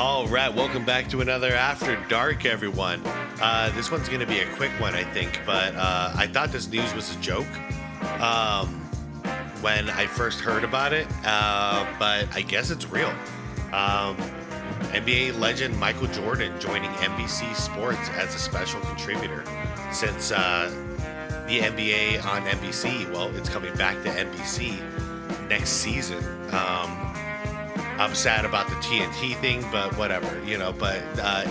All right, welcome back to another After Dark, everyone. This one's going to be a quick one, I think, but I thought this news was a joke when I first heard about it, but I guess it's real. NBA legend Michael Jordan joining NBC Sports as a special contributor since the NBA on NBC, well, it's coming back to NBC next season. I'm sad about the TNT thing, but whatever, but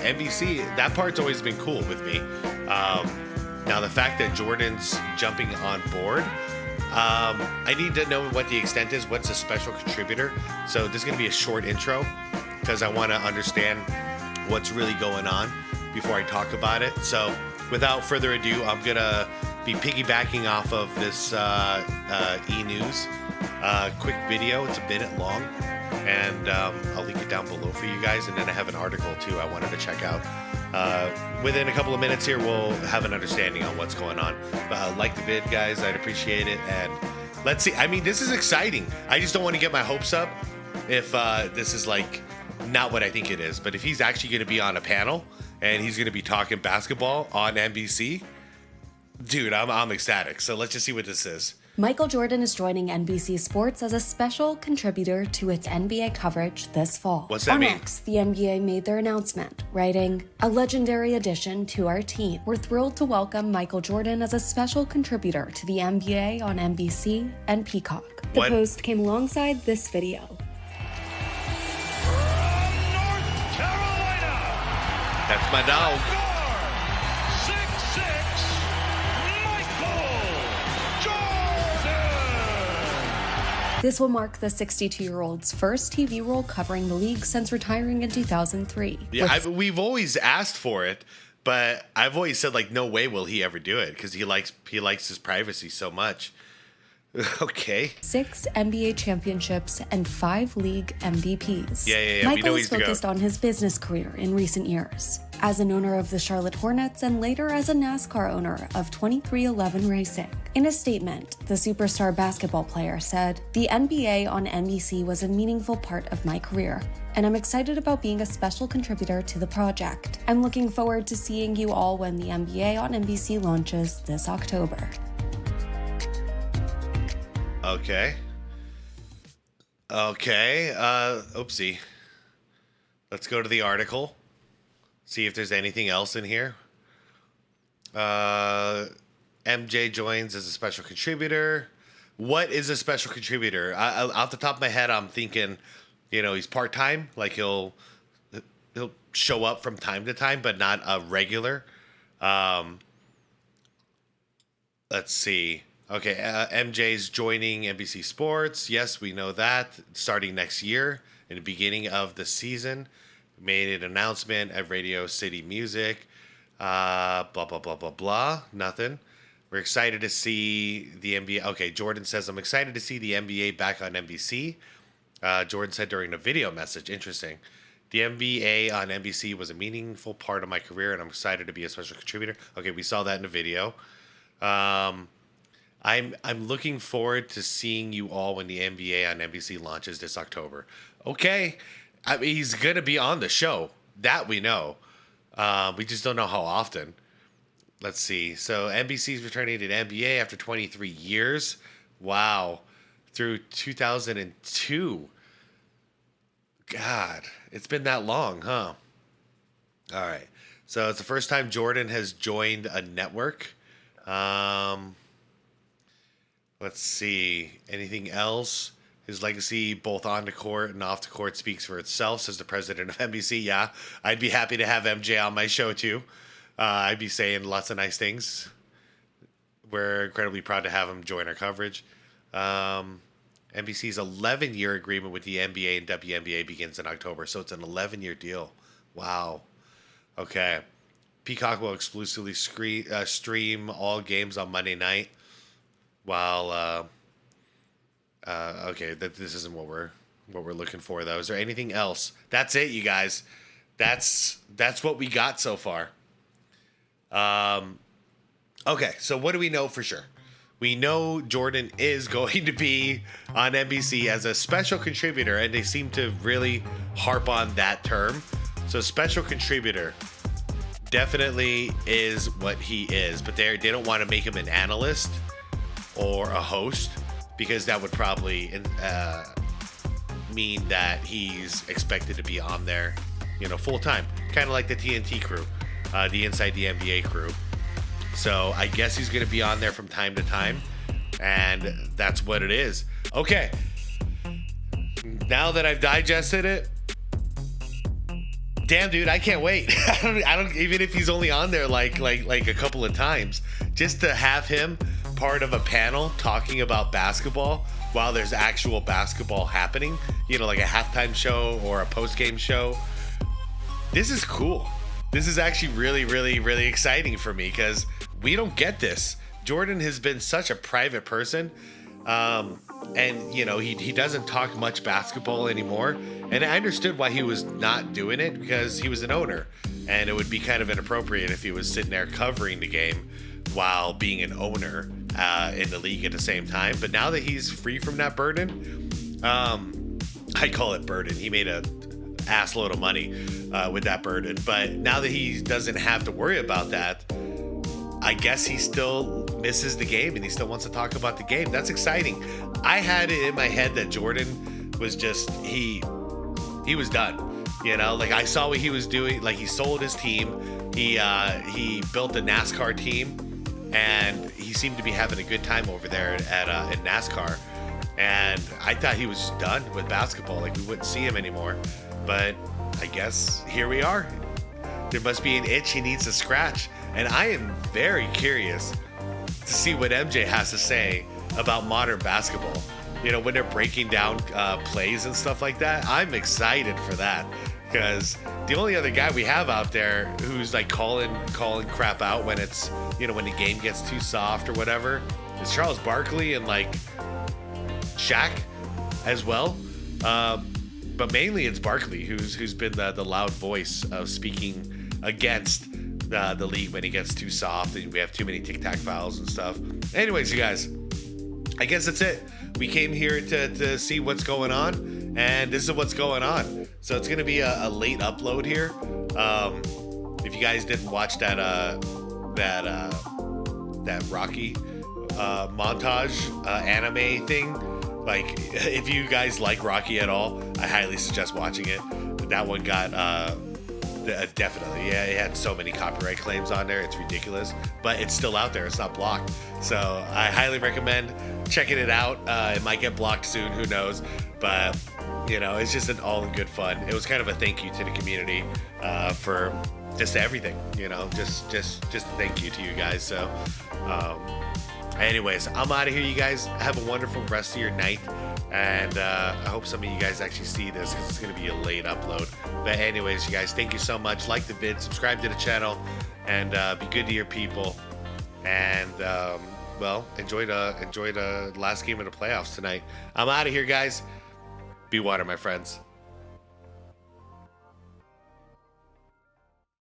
NBC, that part's always been cool with me. Now, the fact that Jordan's jumping on board, I need to know what the extent is. What's a special contributor? So this is going to be a short intro because I want to understand what's really going on before I talk about it. So without further ado, I'm going to be piggybacking off of this e-news quick video. It's a minute long. And I'll link it down below for you guys. And then I have an article, too, I wanted to check out. Within a couple of minutes here, we'll have an understanding on what's going on. Like the vid, guys. I'd appreciate it. And let's see. I mean, this is exciting. I just don't want to get my hopes up if this is, not what I think it is. But if he's actually going to be on a panel and he's going to be talking basketball on NBC, dude, I'm ecstatic. So let's just see what this is. Michael Jordan is joining NBC Sports as a special contributor to its NBA coverage this fall. What's that mean? On X, the NBA made their announcement, writing, "A legendary addition to our team. We're thrilled to welcome Michael Jordan as a special contributor to the NBA on NBC and Peacock." The post came alongside this video. From North Carolina, That's my dog. 6'6", Michael Jordan. This will mark the 62-year-old's first TV role covering the league since retiring in 2003. Yeah, we've always asked for it, but I've always said, no way will he ever do it because he likes his privacy so much. Okay. 6 NBA championships and 5 league MVPs. Yeah. Michael is focused on his business career in recent years, as an owner of the Charlotte Hornets and later as a NASCAR owner of 2311 Racing. In a statement, the superstar basketball player said, "The NBA on NBC was a meaningful part of my career, and I'm excited about being a special contributor to the project. I'm looking forward to seeing you all when the NBA on NBC launches this October." Okay. Oopsie. Let's go to the article. See if there's anything else in here. MJ joins as a special contributor. What is a special contributor? Off the top of my head, I'm thinking, he's part-time. He'll show up from time to time, but not a regular. Let's see. Okay, MJ's joining NBC Sports. Yes, we know that. Starting next year, in the beginning of the season. Made an announcement at Radio City Music. Blah, blah, blah, blah, blah. Nothing. We're excited to see the NBA. Okay, Jordan says, "I'm excited to see the NBA back on NBC." Jordan said during a video message. Interesting. "The NBA on NBC was a meaningful part of my career, and I'm excited to be a special contributor." Okay, we saw that in the video. I'm looking forward to seeing you all when the NBA on NBC launches this October. Okay. I mean, he's going to be on the show. That we know. We just don't know how often. Let's see. So NBC's returning to the NBA after 23 years. Wow. Through 2002. God, it's been that long, huh? All right. So it's the first time Jordan has joined a network. Let's see. Anything else? His legacy, both on the court and off the court, speaks for itself, says the president of NBC. Yeah, I'd be happy to have MJ on my show, too. I'd be saying lots of nice things. We're incredibly proud to have him join our coverage. NBC's 11-year agreement with the NBA and WNBA begins in October, so it's an 11-year deal. Wow. Okay. Peacock will exclusively stream all games on Monday night. While okay, this isn't what we're looking for though. Is there anything else? That's it, you guys. That's what we got so far. Okay, so what do we know for sure? We know Jordan is going to be on NBC as a special contributor, and they seem to really harp on that term. So special contributor definitely is what he is, but they don't want to make him an analyst or a host, because that would probably mean that he's expected to be on there, full time, kind of like the TNT crew, the Inside the NBA crew. So I guess he's going to be on there from time to time, and that's what it is. Okay, now that I've digested it, damn, dude, I can't wait. I don't even if he's only on there like a couple of times, just to have him part of a panel talking about basketball while there's actual basketball happening, like a halftime show or a post-game show. This is cool. This is actually really, really, really exciting for me, because we don't get this. Jordan has been such a private person, and he doesn't talk much basketball anymore. And I understood why he was not doing it, because he was an owner, and it would be kind of inappropriate if he was sitting there covering the game while being an owner in the league at the same time. But now that he's free from that burden, I call it burden. He made a ass load of money with that burden. But now that he doesn't have to worry about that, I guess he still misses the game and he still wants to talk about the game. That's exciting. I had it in my head that Jordan was just, he was done. Like I saw what he was doing. Like he sold his team. He built a NASCAR team, and he seemed to be having a good time over there at in NASCAR. And I thought he was just done with basketball. Like we wouldn't see him anymore. But I guess here we are. There must be an itch he needs to scratch. And I am very curious to see what MJ has to say about modern basketball. When they're breaking down plays and stuff like that. I'm excited for that, because the only other guy we have out there who's like calling crap out when it's, when the game gets too soft or whatever, is Charles Barkley and like Shaq as well. But mainly it's Barkley who's been the loud voice of speaking against the league when it gets too soft and we have too many tic-tac fouls and stuff. Anyways, you guys, I guess that's it. We came here to see what's going on, and this is what's going on. So it's going to be a late upload here. If you guys didn't watch that Rocky montage anime thing, like if you guys like Rocky at all, I highly suggest watching it. That one got definitely, it had so many copyright claims on there, it's ridiculous, but it's still out there, it's not blocked. So I highly recommend checking it out. It might get blocked soon, who knows, but it's just an all in good fun. It was kind of a thank you to the community for just everything, just a thank you to you guys. So anyways, I'm out of here, you guys. Have a wonderful rest of your night. And I hope some of you guys actually see this, because it's going to be a late upload. But anyways, you guys, thank you so much. Like the vid, subscribe to the channel, and be good to your people. And, enjoy the last game of the playoffs tonight. I'm out of here, guys. Be water, my friends.